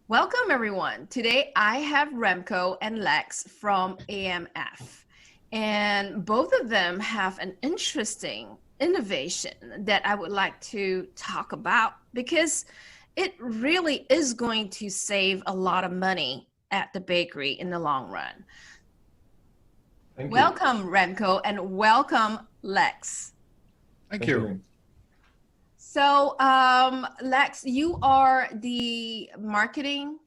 Welcome everyone. Today I have Remco and Lex from AMF, and both of them have an interesting innovation that I would like to talk about because it really is going to save a lot of money at the bakery in the long run. Thank you. Welcome Remco and welcome Lex. Thank you. So, Lex, you are the marketing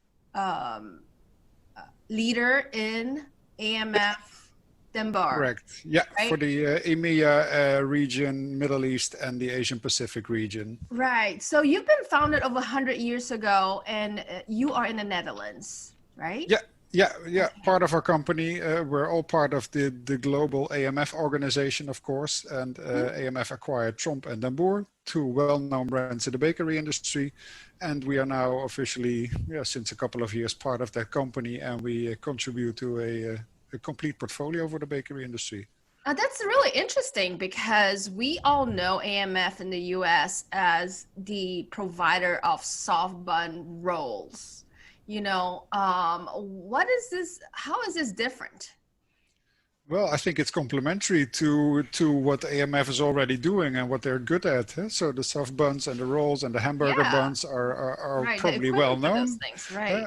leader in AMF Den Boer. Correct. Yeah, right? for the EMEA region, Middle East, and the Asian Pacific region. Right. So you've been founded over 100 years ago, and you are in the Netherlands, right? Yeah. Okay. Part of our company. We're all part of the global AMF organization, of course. And AMF acquired Tromp and Den Boer, two well-known brands in the bakery industry. And we are now officially, since a couple of years, part of that company. And we contribute to a complete portfolio for the bakery industry. That's really interesting because we all know AMF in the US as the provider of soft bun rolls. What is this? How is this different? Well, I think it's complementary to what AMF is already doing and what they're good at. So the soft buns and the rolls and the hamburger buns are right, probably well known. Those things, right.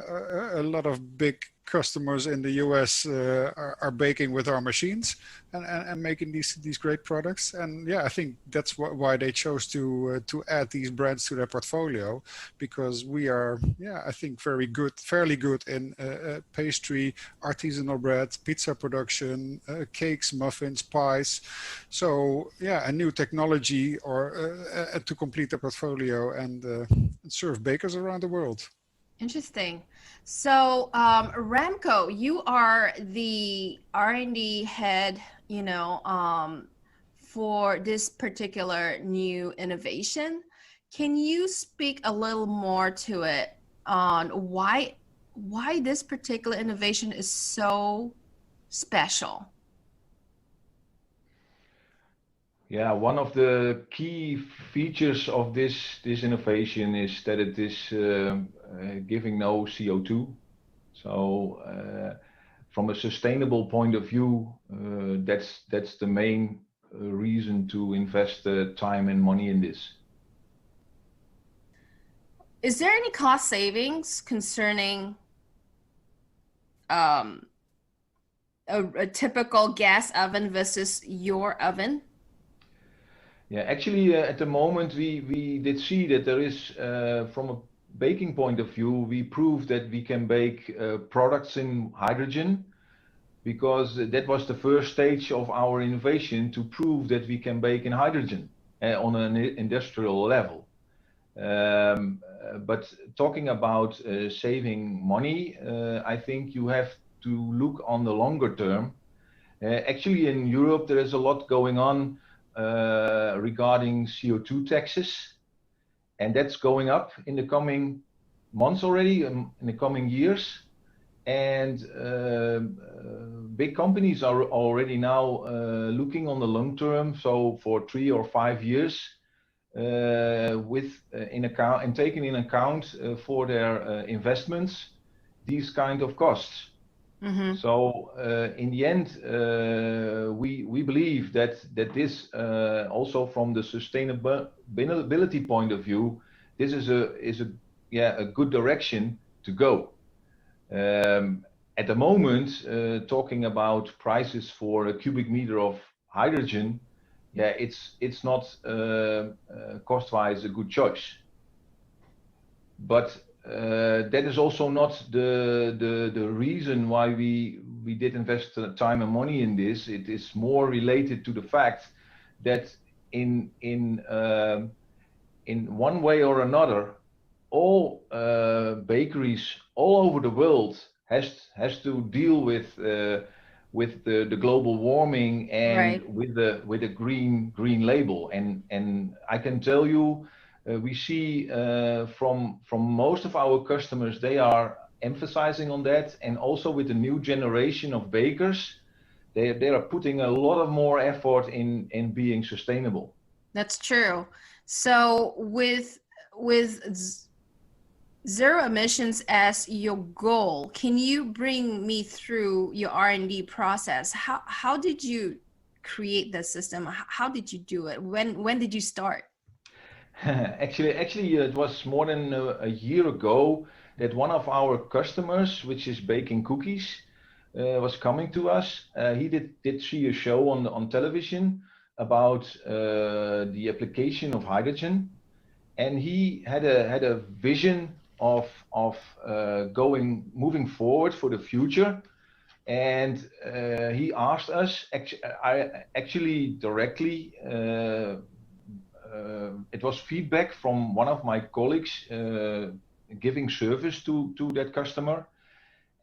A lot of big customers in the US are baking with our machines and making these great products. And yeah, I think that's why they chose to add these brands to their portfolio, because we are, I think fairly good in pastry, artisanal bread, pizza production, cakes, muffins, pies. So yeah, a new technology to complete the portfolio and serve bakers around the world. Interesting. So, Remco, you are the R&D head, for this particular new innovation. Can you speak a little more to it on why this particular innovation is so special? Yeah, one of the key features of this innovation is that it is giving no CO2. So from a sustainable point of view, that's the main reason to invest time and money in this. Is there any cost savings concerning a typical gas oven versus your oven? Yeah, actually, at the moment, we did see that there is, from a baking point of view, we proved that we can bake products in hydrogen, because that was the first stage of our innovation, to prove that we can bake in hydrogen on an industrial level. But talking about saving money, I think you have to look on the longer term. Actually, in Europe, there is a lot going on regarding CO2 taxes, and that's going up in the coming months already, in the coming years. And big companies are already now looking on the long term, so for 3 or 5 years, taking in account for their investments these kind of costs. Mm-hmm. So in the end, we believe that this also from the sustainability point of view, this is a good direction to go. At the moment, talking about prices for a cubic meter of hydrogen, it's not cost-wise a good choice. But that is also not the reason why we did invest time and money in this. It is more related to the fact that in one way or another, all bakeries all over the world has to deal with the global warming and right. with a green label. And I can tell you, we see from most of our customers, they are emphasizing on that, and also with the new generation of bakers, they are putting a lot of more effort in being sustainable. That's true. So with zero emissions as your goal. Can you bring me through your R&D process? How did you create the system? How did you do it? When did you start? Actually, it was more than a year ago that one of our customers, which is baking cookies, was coming to us. He did see a show on television about the application of hydrogen, and he had a vision of moving forward for the future. And he asked us, actually directly, it was feedback from one of my colleagues giving service to that customer.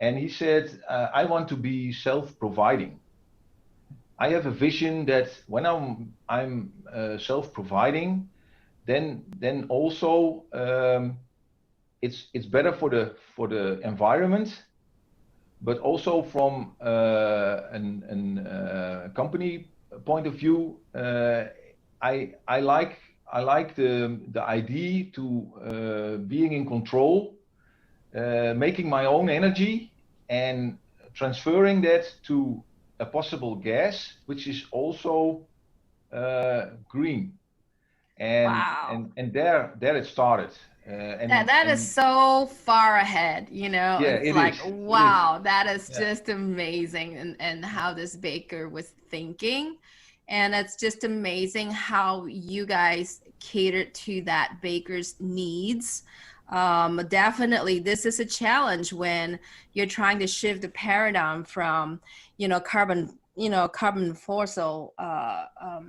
And he said, I want to be self-providing. I have a vision that when I'm self-providing, then also it's better for the environment, but also from a company point of view. I like the idea to being in control, making my own energy and transferring that to a possible gas, which is also green. And Wow. and there it started. That is so far ahead, you know. Yeah, It's it like, is. It is. wow, that is Yeah. just amazing, and how this baker was thinking. And it's just amazing how you guys catered to that baker's needs. Definitely, this is a challenge when you're trying to shift the paradigm from, carbon fossil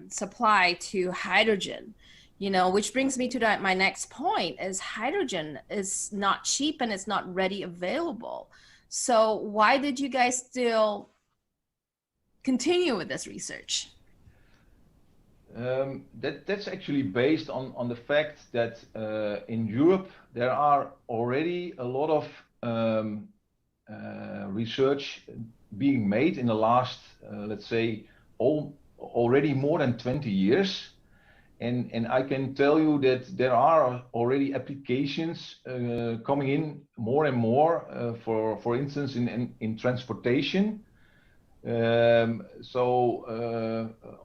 supply to hydrogen. Which brings me to my next point is hydrogen is not cheap and it's not ready available. So why did you guys still continue with this research? That's actually based on the fact that in Europe there are already a lot of research being made in the last, let's say, already more than 20 years. And I can tell you that there are already applications coming in more and more, for instance, in transportation.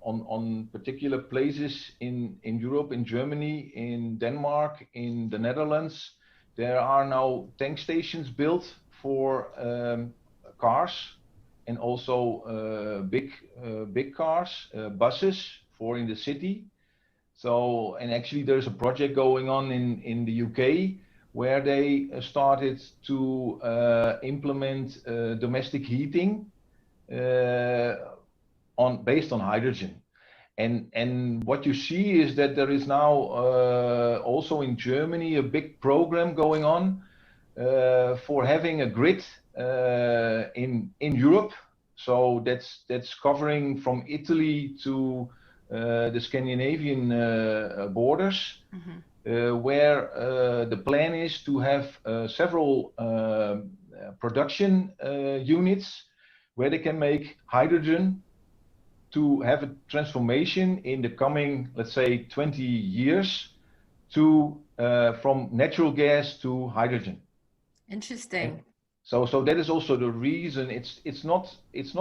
On particular places in Europe, in Germany, in Denmark, in the Netherlands, there are now tank stations built for cars, and also big cars, buses for in the city. So, and actually there's a project going on in the UK where they started to implement domestic heating based on hydrogen. And what you see is that there is now also in Germany a big program going on for having a grid in Europe. So that's covering from Italy to the Scandinavian borders, where the plan is to have several production units where they can make hydrogen to have a transformation in the coming, let's say, 20 years to from natural gas to hydrogen. Interesting. And so that is also the reason it's not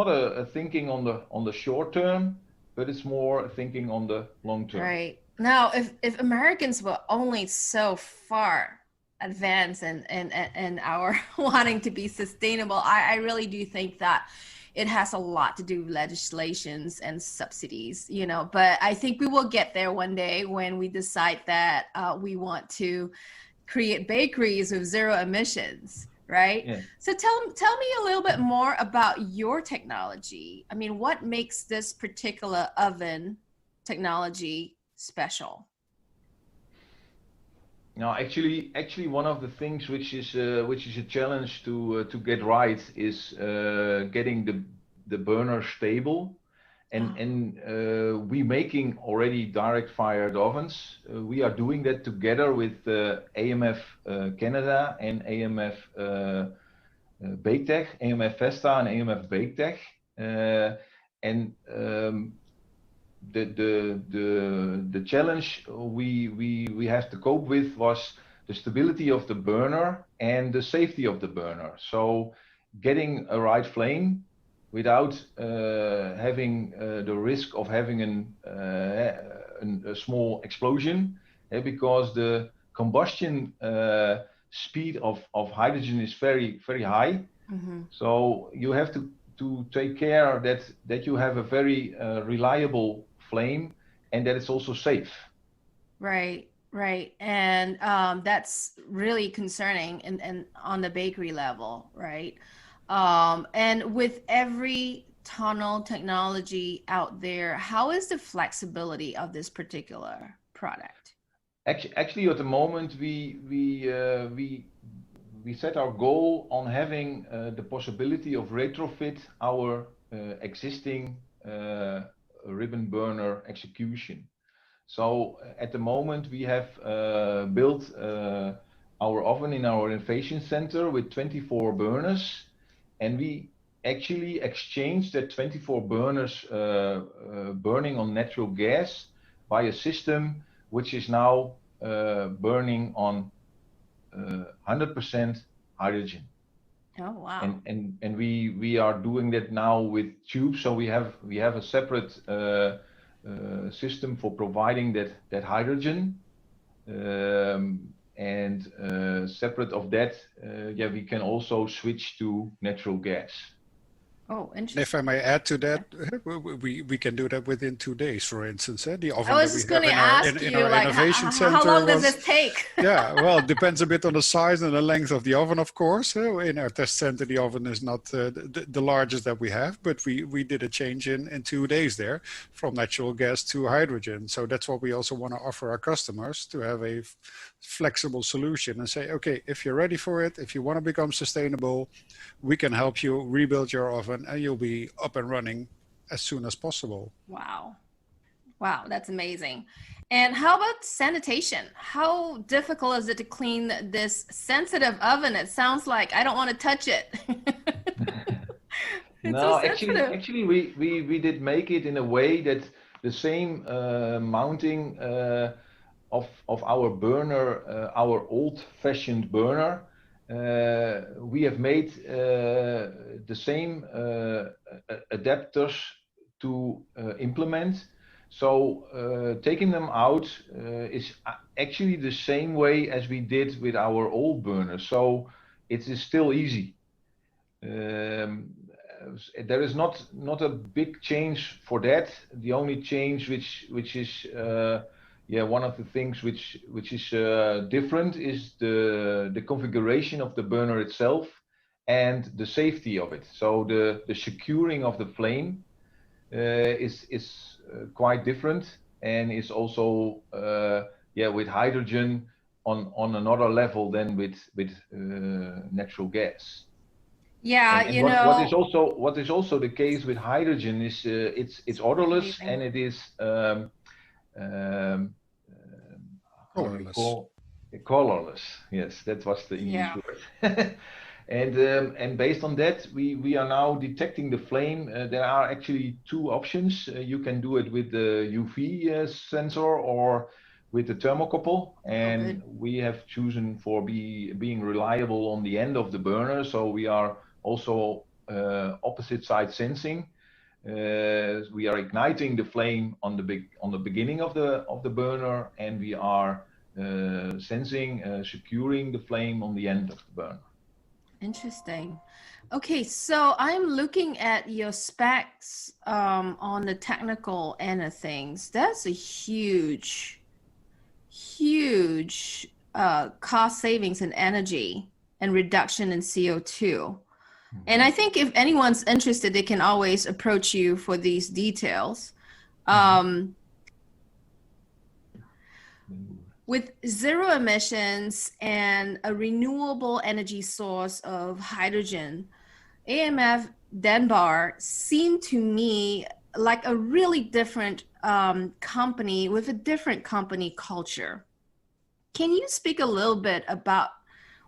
a thinking on the short term, but it's more thinking on the long term. Right. Now, if Americans were only so far advanced and our wanting to be sustainable, I really do think that it has a lot to do with legislations and subsidies, but I think we will get there one day when we decide that we want to create bakeries with zero emissions. Right? Yeah. So tell me a little bit more about your technology. I mean, what makes this particular oven technology special? Now, actually, one of the things which is a challenge to get right is getting the burner stable, and we making already direct fired ovens. We are doing that together with AMF Canada and AMF BakeTech, AMF Vesta and AMF BakeTech, and the challenge we have to cope with was the stability of the burner and the safety of the burner. So getting a right flame without having the risk of having a small explosion, because the combustion speed of hydrogen is very, very high. So you have to take care that you have a very reliable flame and that it's also safe. Right, right. And that's really concerning and on the bakery level, right? And with every tunnel technology out there, how is the flexibility of this particular product? Actually, at the moment, we set our goal on having the possibility of retrofit our existing ribbon burner execution. So at the moment, we have built our oven in our innovation center with 24 burners, and we actually exchanged that 24 burners burning on natural gas by a system which is now burning on 100% hydrogen. Oh wow! And we are doing that now with tubes. So we have a separate system for providing that hydrogen, and separate of that, yeah, we can also switch to natural gas. Oh, interesting. If I may add to that, we can do that within 2 days, for instance. The oven I was just going to ask you, like, how long does this take? Yeah, well, it depends a bit on the size and the length of the oven, of course. In our test center, the oven is not the largest that we have, but we did a change in 2 days there from natural gas to hydrogen. So that's what we also want to offer our customers, to have a flexible solution and say, okay, if you're ready for it, if you want to become sustainable, we can help you rebuild your oven and you'll be up and running as soon as possible. Wow. Wow, that's amazing. And how about sanitation? How difficult is it to clean this sensitive oven? It sounds like I don't want to touch it. No, actually we did make it in a way that the same mounting of our burner, our old-fashioned burner, we have made the same adapters to implement. So taking them out is actually the same way as we did with our old burner. So it is still easy. There is not a big change for that. The only change which is one of the things which is different is the configuration of the burner itself and the safety of it. So the securing of the flame is quite different, and is also with hydrogen on another level than with natural gas. Yeah, and what is also the case with hydrogen is it's odorless, and it is colorless. Colorless. Yes, that was the English word. And based on that, we are now detecting the flame. There are actually two options. You can do it with the UV sensor or with the thermocouple, and we have chosen for being reliable on the end of the burner. So we are also opposite side sensing. We are igniting the flame on the beginning of the burner, and we are sensing, securing the flame on the end of the burner. Interesting. Okay, so I'm looking at your specs on the technical end of things. That's a huge cost savings in energy and reduction in CO2. And I think if anyone's interested, they can always approach you for these details. With zero emissions and a renewable energy source of hydrogen, AMF Den Boer seemed to me like a really different company with a different company culture. Can you speak a little bit about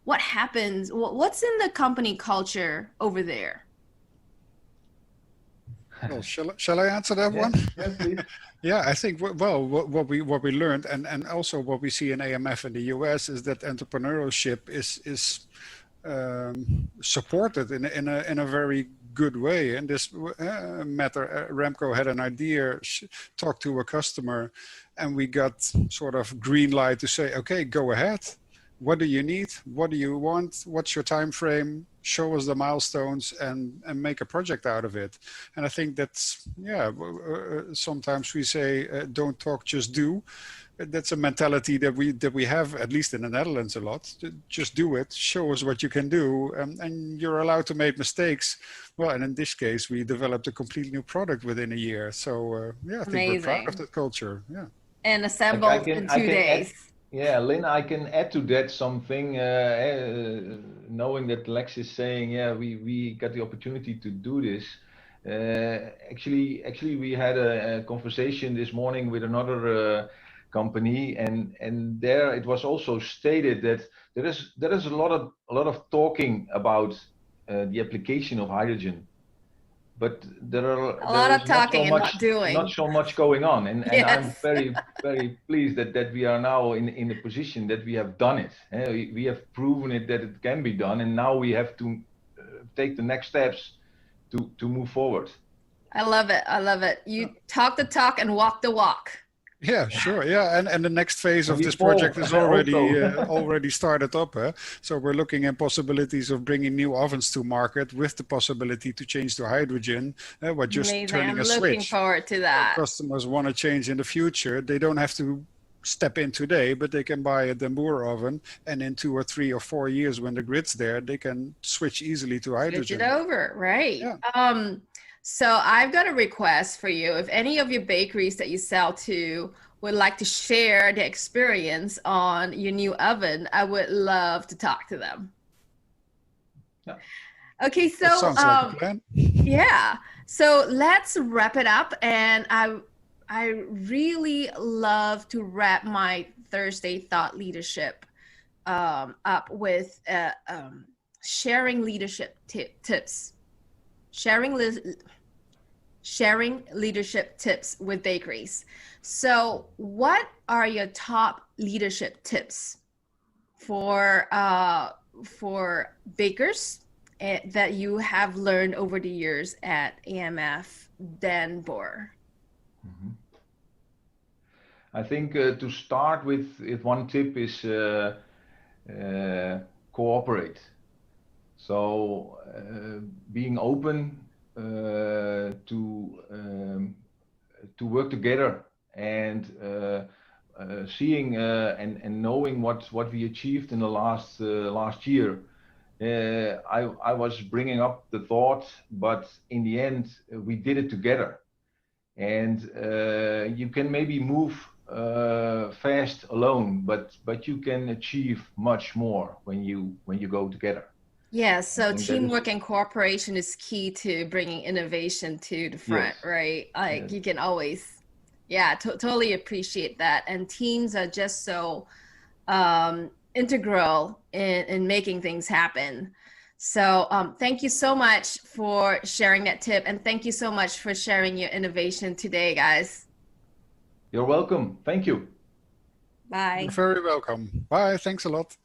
what happens, what's in the company culture over there? Well, shall I answer that one? Yes, please. Yeah, I think what we learned and also what we see in AMF in the US is that entrepreneurship is supported in a very good way. In this matter, Remco had an idea, talked to a customer, and we got sort of green light to say, okay, go ahead. What do you need? What do you want? What's your time frame? Show us the milestones and make a project out of it. And I think that's, yeah, sometimes we say, don't talk, just do. That's a mentality that we have, at least in the Netherlands, a lot. Just do it, show us what you can do, and you're allowed to make mistakes. Well, and in this case, we developed a completely new product within a year. So yeah, I think we're proud of that culture. Yeah. And assembled in 2 days. Yeah, Lynn, I can add to that something, knowing that Lex is saying, yeah, we got the opportunity to do this. Actually, we had a conversation this morning with another company, and there it was also stated that there is a lot of talking about the application of hydrogen. But there a lot of talking and not doing. Not so much going on, and Yes. I'm very pleased that we are now in the position that we have done it. We have proven it that it can be done, and now we have to take the next steps to move forward. I love it. I love it. You talk the talk and walk the walk. Yeah, sure. Yeah, and the next phase of this project is already started up. So we're looking at possibilities of bringing new ovens to market with the possibility to change to hydrogen. We're just turning a switch. I'm looking forward to that. If customers want to change in the future, they don't have to step in today, but they can buy a Den Boer oven, and in 2 or 3 or 4 years, when the grid's there, they can switch easily to hydrogen. Switch it over, right? Yeah. So I've got a request for you. If any of your bakeries that you sell to would like to share the experience on your new oven, I would love to talk to them. Yeah. Okay, so that sounds like a plan. Yeah, so let's wrap it up. And I really love to wrap my Thursday thought leadership up with sharing leadership tips. Sharing leadership tips with bakeries. So what are your top leadership tips for bakers that you have learned over the years at AMF Den Boer? Mm-hmm. I think to start with one tip is cooperate. So being open to work together and seeing and knowing what we achieved in the last year. I was bringing up the thought, but in the end we did it together. And you can maybe move fast alone, but you can achieve much more when you go together. Yeah, so teamwork and cooperation is key to bringing innovation to the front, yes. Right? Like yes. You can always, yeah, totally appreciate that. And teams are just so integral in making things happen. So thank you so much for sharing that tip. And thank you so much for sharing your innovation today, guys. You're welcome. Thank you. Bye. You're very welcome. Bye. Thanks a lot.